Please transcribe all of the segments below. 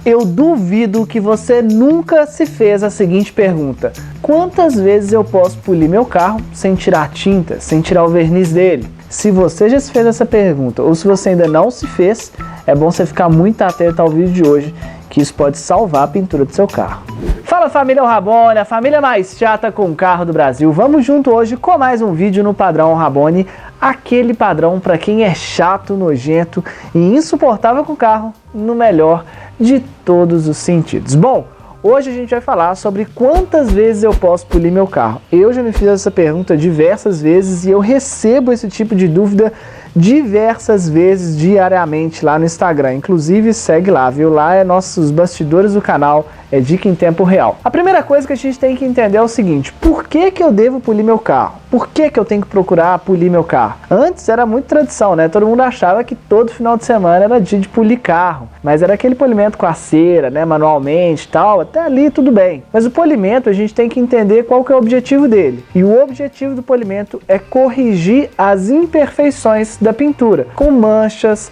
Eu duvido que você nunca se fez a seguinte pergunta: quantas vezes eu posso polir meu carro sem tirar tinta, sem tirar o verniz dele? Se você já se fez essa pergunta ou se você ainda não se fez, é bom você ficar muito atento ao vídeo de hoje, que isso pode salvar a pintura do seu carro. Fala família Rabone, a família mais chata com carro do Brasil. Vamos junto hoje com mais um vídeo no padrão Rabone, aquele padrão para quem é chato, nojento e insuportável com carro, no melhor de todos os sentidos. Bom, hoje a gente vai falar sobre quantas vezes eu posso polir meu carro. Eu já me fiz essa pergunta diversas vezes e eu recebo esse tipo de dúvida diversas vezes diariamente lá no Instagram. Inclusive segue lá, viu? Lá é nossos bastidores do canal, é dica em tempo real. A primeira coisa que a gente tem que entender é o seguinte: por que eu devo polir meu carro? Por que eu tenho que procurar polir meu carro? Antes era muito tradição, né? Todo mundo achava que todo final de semana era dia de polir carro, mas era aquele polimento com a cera, né? Manualmente e tal, até ali tudo bem. Mas o polimento a gente tem que entender qual que é o objetivo dele. E o objetivo do polimento é corrigir as imperfeições da pintura, com manchas,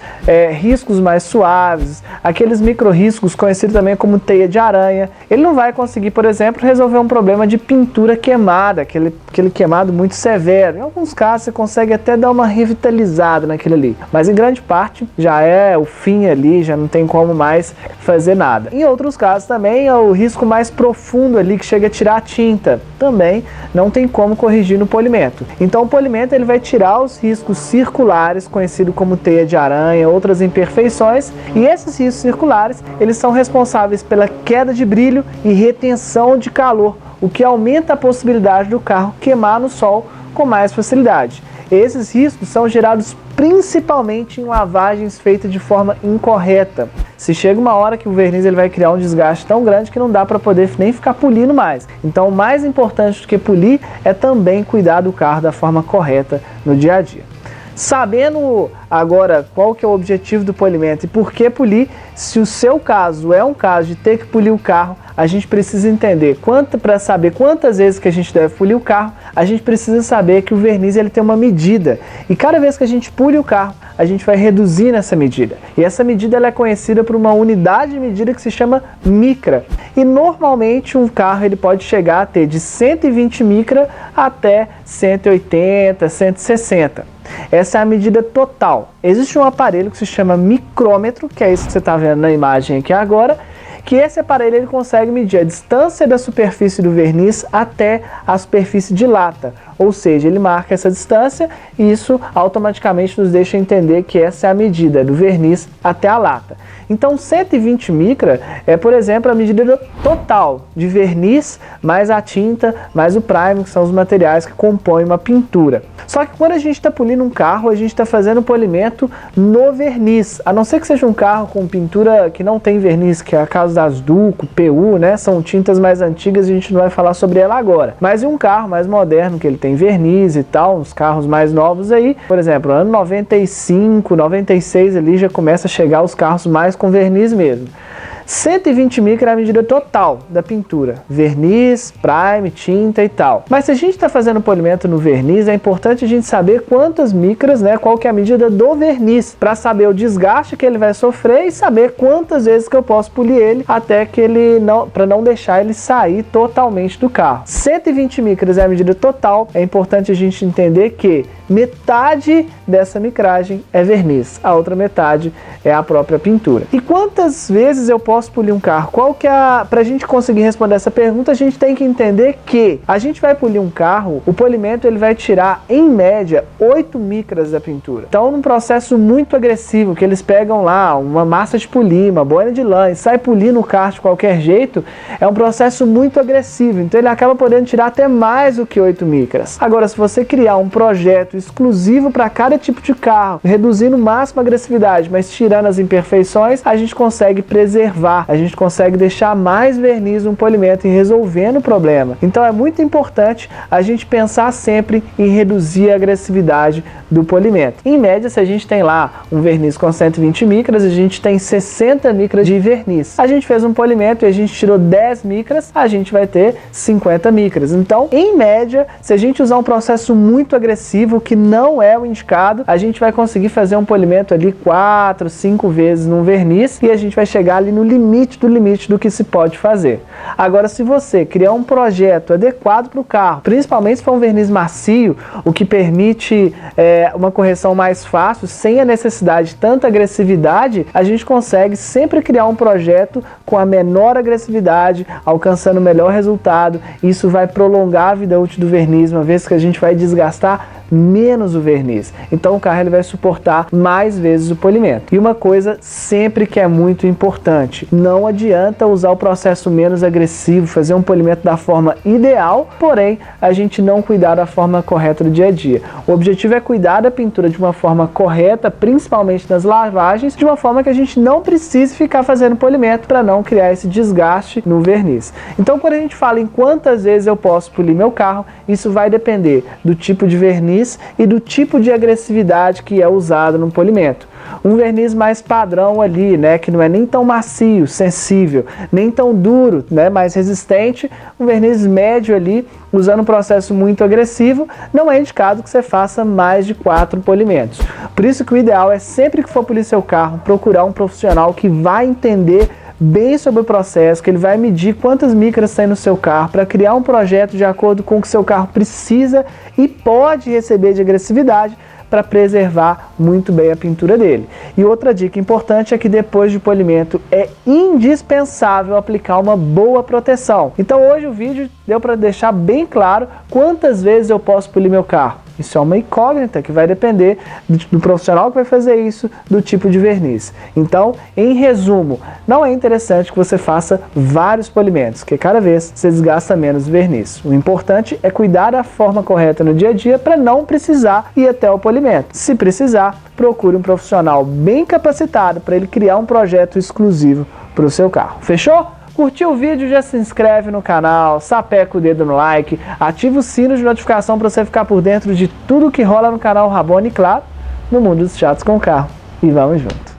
riscos mais suaves, aqueles micro riscos conhecidos também como teia de aranha. Ele não vai conseguir, por exemplo, resolver um problema de pintura queimada, aquele queimado muito severo. Em alguns casos você consegue até dar uma revitalizada naquele ali, mas em grande parte já é o fim ali, já não tem como mais fazer nada. Em outros casos também é o risco mais profundo ali, que chega a tirar a tinta, também não tem como corrigir no polimento. Então o polimento ele vai tirar os riscos circulares, conhecido como teia de aranha, outras imperfeições, e esses riscos circulares eles são responsáveis pela queda de brilho e retenção de calor, o que aumenta a possibilidade do carro queimar no sol com mais facilidade. Esses riscos são gerados principalmente em lavagens feitas de forma incorreta. Se chega uma hora que o verniz ele vai criar um desgaste tão grande que não dá para poder nem ficar polindo mais. Então o mais importante do que polir é também cuidar do carro da forma correta no dia a dia. Sabendo agora qual que é o objetivo do polimento e por que polir, se o seu caso é um caso de ter que polir o carro, a gente precisa entender para saber quantas vezes que a gente deve polir o carro, a gente precisa saber que o verniz ele tem uma medida. E cada vez que a gente polir o carro, a gente vai reduzir nessa medida. E essa medida ela é conhecida por uma unidade de medida que se chama micra. E normalmente um carro ele pode chegar a ter de 120 micra até 180, 160. Essa é a medida total. Existe um aparelho que se chama micrômetro, que é isso que você está vendo na imagem aqui agora, que esse aparelho ele consegue medir a distância da superfície do verniz até a superfície de lata. Ou seja, ele marca essa distância e isso automaticamente nos deixa entender que essa é a medida do verniz até a lata. Então 120 micra é, por exemplo, a medida total de verniz mais a tinta, mais o primer, que são os materiais que compõem uma pintura. Só que quando a gente está polindo um carro, a gente está fazendo polimento no verniz. A não ser que seja um carro com pintura que não tem verniz, que é a caso das Duco, PU, né? São tintas mais antigas e a gente não vai falar sobre ela agora. Mas em um carro mais moderno, que ele tem verniz e tal, uns carros mais novos aí, por exemplo, ano 95, 96 ali já começa a chegar os carros mais com verniz mesmo. 120 micra é a medida total da pintura, verniz, prime, tinta e tal. Mas se a gente está fazendo polimento no verniz, é importante a gente saber quantas micras, né, qual que é a medida do verniz, para saber o desgaste que ele vai sofrer e saber quantas vezes que eu posso polir ele até que ele não, para não deixar ele sair totalmente do carro. 120 micras é a medida total. É importante a gente entender que metade dessa micragem é verniz, a outra metade é a própria pintura. E quantas vezes eu posso polir um carro? Pra gente conseguir responder essa pergunta, a gente tem que entender que a gente vai polir um carro, o polimento ele vai tirar, em média, 8 micras da pintura. Então, num processo muito agressivo, que eles pegam lá uma massa de polir, uma boina de lã e sai polindo o carro de qualquer jeito, é um processo muito agressivo. Então, ele acaba podendo tirar até mais do que 8 micras. Agora, se você criar um projeto exclusivo para cada tipo de carro, reduzindo o máximo a agressividade, mas tirando as imperfeições, a gente consegue preservar, a gente consegue deixar mais verniz no polimento e resolvendo o problema. Então é muito importante a gente pensar sempre em reduzir a agressividade do polimento. Em média, se a gente tem lá um verniz com 120 micras, a gente tem 60 micras de verniz. A gente fez um polimento e a gente tirou 10 micras, a gente vai ter 50 micras. Então, em média, se a gente usar um processo muito agressivo, que não é o indicado, a gente vai conseguir fazer um polimento ali 4, 5 vezes num verniz e a gente vai chegar ali no limite do que se pode fazer. Agora, se você criar um projeto adequado para o carro, principalmente se for um verniz macio, o que permite uma correção mais fácil, sem a necessidade de tanta agressividade, a gente consegue sempre criar um projeto com a menor agressividade, alcançando o melhor resultado. Isso vai prolongar a vida útil do verniz, uma vez que a gente vai desgastar menos o verniz. Então o carro ele vai suportar mais vezes o polimento. E uma coisa sempre que é muito importante, não adianta usar o processo menos agressivo, fazer um polimento da forma ideal, porém a gente não cuidar da forma correta do dia a dia. O objetivo é cuidar da pintura de uma forma correta, principalmente nas lavagens, de uma forma que a gente não precise ficar fazendo polimento para não criar esse desgaste no verniz. Então quando a gente fala em quantas vezes eu posso polir meu carro, isso vai depender do tipo de verniz e do tipo de agressividade que é usado no polimento. Um verniz mais padrão ali, né, que não é nem tão macio, sensível, nem tão duro, né, mais resistente, um verniz médio ali, usando um processo muito agressivo, não é indicado que você faça mais de 4 polimentos. Por isso que o ideal é, sempre que for polir seu carro, procurar um profissional que vai entender bem sobre o processo, que ele vai medir quantas micras tem no seu carro para criar um projeto de acordo com o que seu carro precisa e pode receber de agressividade para preservar muito bem a pintura dele. E outra dica importante é que depois de polimento é indispensável aplicar uma boa proteção. Então hoje o vídeo deu para deixar bem claro quantas vezes eu posso polir meu carro. Isso é uma incógnita que vai depender do profissional que vai fazer isso, do tipo de verniz. Então, em resumo, não é interessante que você faça vários polimentos, porque cada vez você desgasta menos verniz. O importante é cuidar da forma correta no dia a dia para não precisar ir até o polimento. Se precisar, procure um profissional bem capacitado para ele criar um projeto exclusivo para o seu carro. Fechou? Curtiu o vídeo? Já se inscreve no canal, sapeca o dedo no like, ativa o sino de notificação para você ficar por dentro de tudo que rola no canal Rabone e, claro, no mundo dos chatos com o carro. E vamos junto!